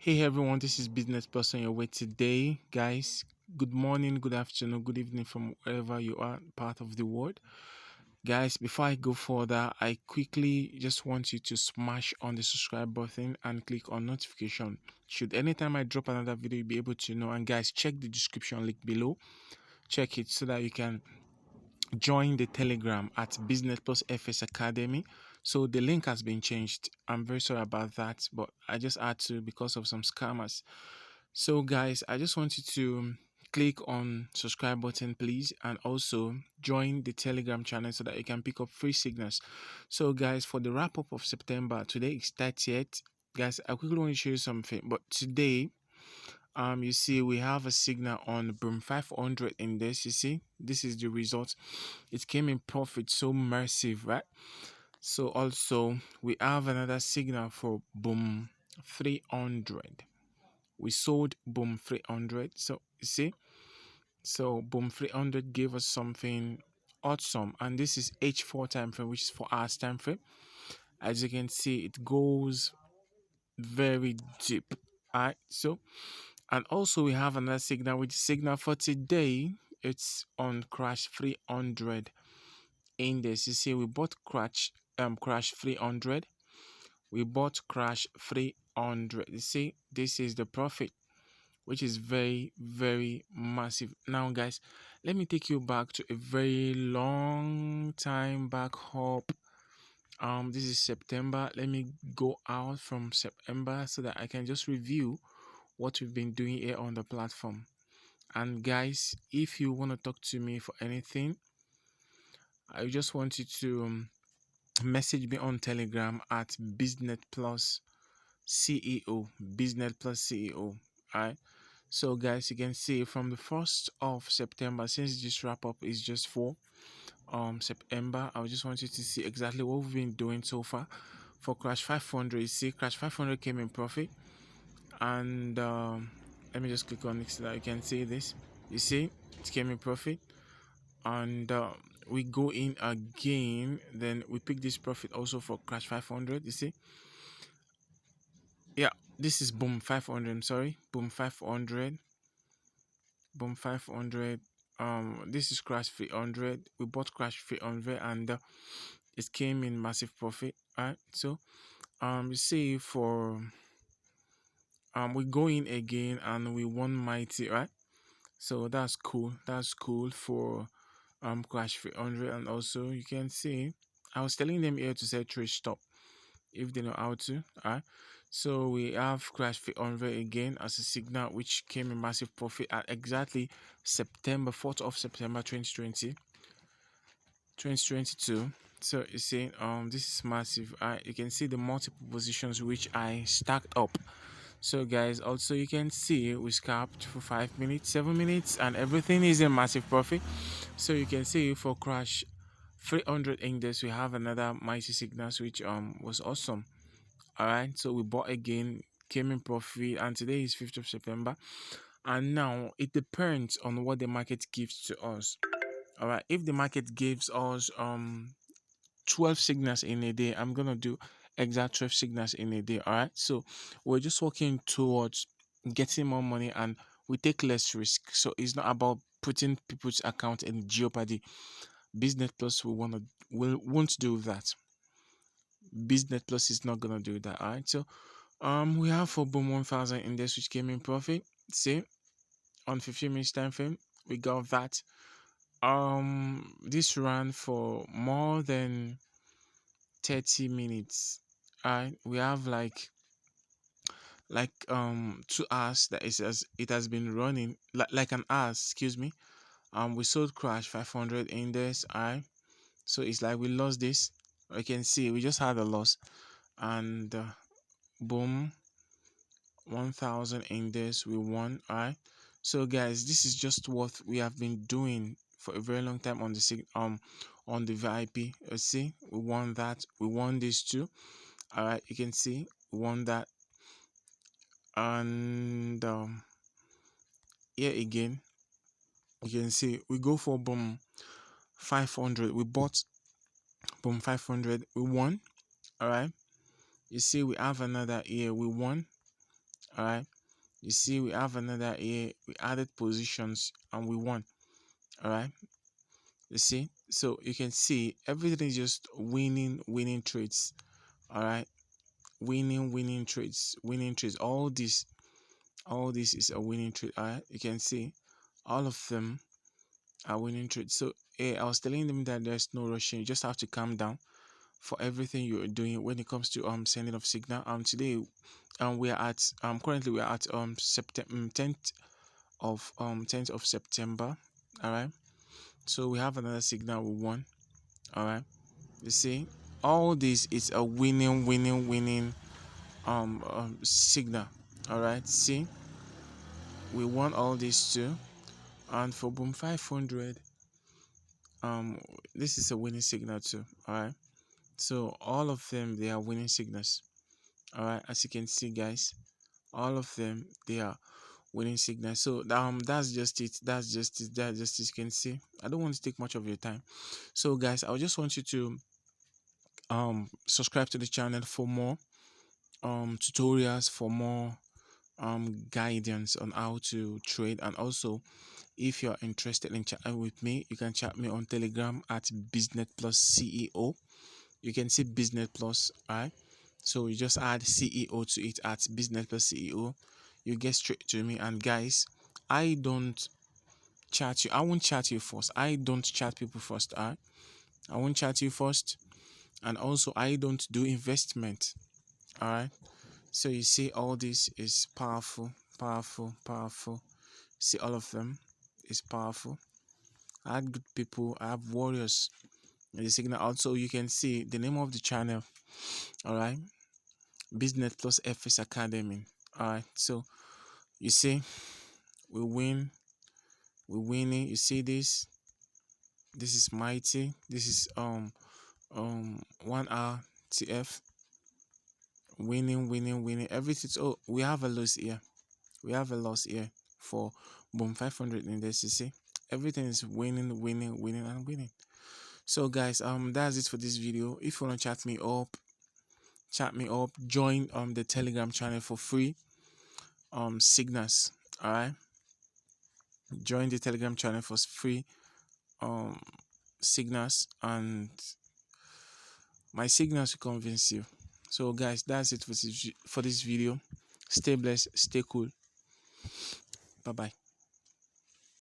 Hey everyone, this is Business Plus on your way today, guys. Good morning, good afternoon, good evening from wherever you are, part of the world. Guys, before I go further, I quickly just want you to smash on the subscribe button and click on notification. Should anytime I drop another video, you'll be able to know. And guys, check the description link below. Check it so that you can join the Telegram at Business Plus FS Academy. So the link has been changed. I'm very sorry about that, but I just had to because of some scammers. So guys, I just want you to click on subscribe button please, and also join the Telegram channel so that you can pick up free signals. So guys, for the wrap up of September, today is 30th. Guys, I quickly want to show you something, but today you see we have a signal on boom 500 in this. You see, this is the result. It came in profit, so massive, right? So also we have another signal for boom 300. We sold boom 300. So you see, so boom 300 gave us something awesome, and this is H4 time frame, which is 4 hours time frame. As you can see, it goes very deep. All right, so and also we have another signal, which is signal for today. It's on crash 300 index. You see, we bought crash 300. We bought crash 300. You see, this is the profit, which is very, very massive. Now guys, let me take you back to a very long time back up. This is September. Let me go out from September so that I can just review what we've been doing here on the platform. And guys, if you want to talk to me for anything, I just want you to message me on Telegram at Business Plus CEO. Business Plus CEO. Alright. So guys, you can see from the 1st of September, since this wrap up is just for September, I just want you to see exactly what we've been doing so far. For crash 500, you see crash 500 came in profit, and let me just click on it so that you can see this. You see, it came in profit, and we go in again, then we pick this profit also for crash 500. You see, yeah, this is boom 500. I'm sorry, boom 500, boom 500. This is crash 300. We bought crash 300, and it came in massive profit. All right, so you see, for we go in again and we won mighty, right? So that's cool. That's cool for crash 300. And also you can see I was telling them here to say trade stop if they know how to. All right, so we have crash 300 again as a signal, which came in massive profit at exactly September 4th of September 2022. So you see, this is massive. You can see the multiple positions which I stacked up. So guys, also you can see we scalped for 5 minutes, 7 minutes, and everything is a massive profit. So you can see for crash 300 index, we have another mighty signals, which was awesome. All right, so we bought again, came in profit, and today is 5th of September. And now it depends on what the market gives to us. All right, if the market gives us 12 signals in a day, I'm gonna do exact 12 signals in a day. All right, so we're just working towards getting more money, and we take less risk. So it's not about putting people's account in jeopardy. Business Plus won't do that. Business Plus is not gonna do that. All right, so we have for boom 1000 index, which came in profit. See, on 15 minutes time frame, we got that. This ran for more than 30 minutes. We have like 2 hours that is, as it has been running, like an hour, excuse me. We sold crash 500 index. So it's like we lost this. I can see we just had a loss, and boom 1000 index we won. So guys, this is just what we have been doing for a very long time on the VIP. Let's see, we won that, we won this too. All right, you can see we won that, and here again you can see we go for boom 500. We bought boom 500, we won. All right, you see we have another here, we won. All right, you see we have another here, we added positions and we won. All right, you see, so you can see everything is just winning trades. All right, winning trades, winning trades. All this is a winning trade. All right, you can see all of them are winning trades. So I was telling them that there's no rushing. You just have to calm down for everything you're doing when it comes to sending of signal. Today we are at currently we are at September 10th of September. All right, so we have another signal we won. All right, you see, all this is a winning signal. All right, see, we won all these too. And for boom 500, this is a winning signal too. All right, so all of them, they are winning signals. All right, as you can see, guys, all of them, they are winning signals. So that's just it, you can see. I don't want to take much of your time. So guys, I just want you to subscribe to the channel for more tutorials, for more guidance on how to trade. And also, if you're interested in chatting with me, you can chat me on Telegram at business plus ceo. You can see business plus. All right, so you just add ceo to it at business plus ceo. You get straight to me. And guys, I don't chat you. I won't chat you first. I don't chat people first. All right, I won't chat you first. And also, I don't do investment. All right, so you see, all this is powerful. See, all of them is powerful. I have good people, I have warriors in the signal. Also, you can see the name of the channel. All right, Business Plus FS Academy. All right, so you see, we win, we're winning. You see this is mighty. This is 1 hour TF, winning everything. Oh, we have a loss here. We have a loss here for boom 500 in this. You see, everything is winning and winning. So guys, that's it for this video. If you want to chat me up, join the Telegram channel for free signals. All right, join the Telegram channel for free um signals, and my signals will convince you. So guys, that's it for this video. Stay blessed, stay cool. Bye bye.